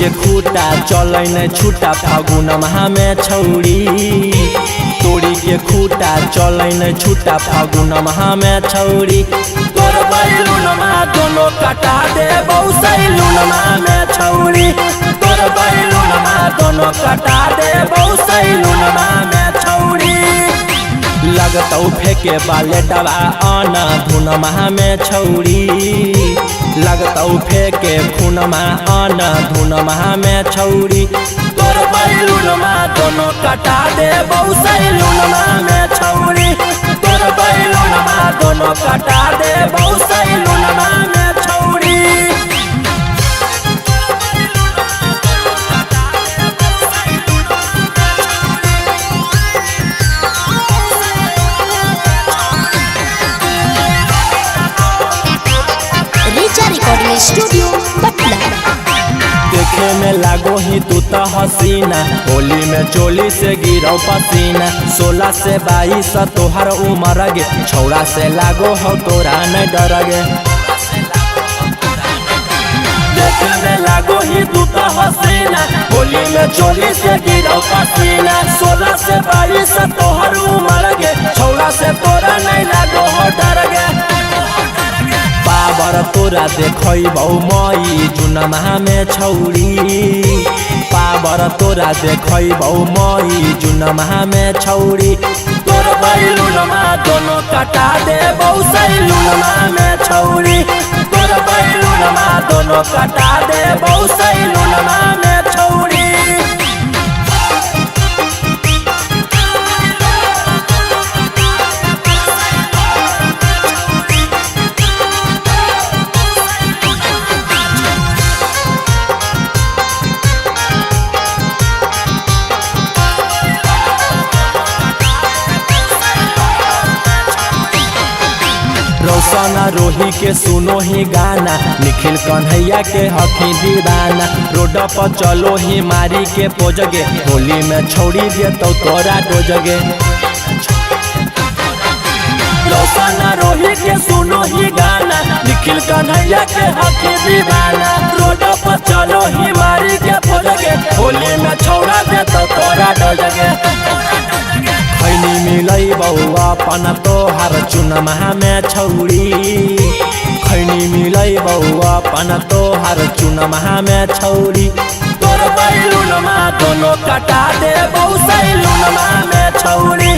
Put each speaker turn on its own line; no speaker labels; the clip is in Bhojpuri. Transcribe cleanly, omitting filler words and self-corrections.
के खूटा चलै न छूटा फागुन माह में छौरी। तोड़ी के खूटा चलै न छूटा फागुन माह में छौरी। तोर बैलून माँ दोनों कटा दे सैलून माह में छौरी। तोर बैलून माँ दोनों कटा दे सैलून माह में छौरी। लगतौ फेंके बाले दवा आना धुन माह में छौरी। लगतौ फेंके खून माँ आना धुन माह में छौरी। तोर बैलून माँ दोनों कटा दे सैलून माह में छौरी। तोर बैलून माँ दोनों कटा दे सैलून माह में छौरी।
Recording studio Patna.
देखे में लागो ही तू तो हसीना, होली में चोली से गिरो पसीना। 16 से 22 तोहर उम्र गे, छौड़ा से लागो हो तोरा न डर गे। देखे में लागो ही तू तो हसीना, होली में चोली से गिरो पसीना। 16 से 22 तोहर उम्र गे, छौड़ा से तोरा नहीं लागो हो डर गे। पावर तोरा देखबौ मई जून माह में छौरी। पावर तोरा देखबौ मई जून माह में छौरी। तोर बैलून माँ दोनों कटा दे सैलून माह में छौरी। तोर बैलून माँ दोनों कटा दे सैलून माह में छौरी। रोशन रोही के सुनो ही गाना, निखिल कन्हैया के हकी दीवाना। रोड पर चलो ही मारी के पोजगे, होली में छोड़ी दे तो तोरा डोजगे। रोशन रोही के सुनो ही गाना, निखिल कन्हैया के हकी दीवाना। रोड पर चलो ही मारी के पोजगे, होली में छोड़ा दे तो तोरा डोजगे। खैनी मिलैबौ अपन तोहर चुन माह में छौरी। खैनी मिलैबौ अपन तोहर चुन माह में छौरी। तोर बैलून माँ दोनों कटा दे सैलून माह में छौरी।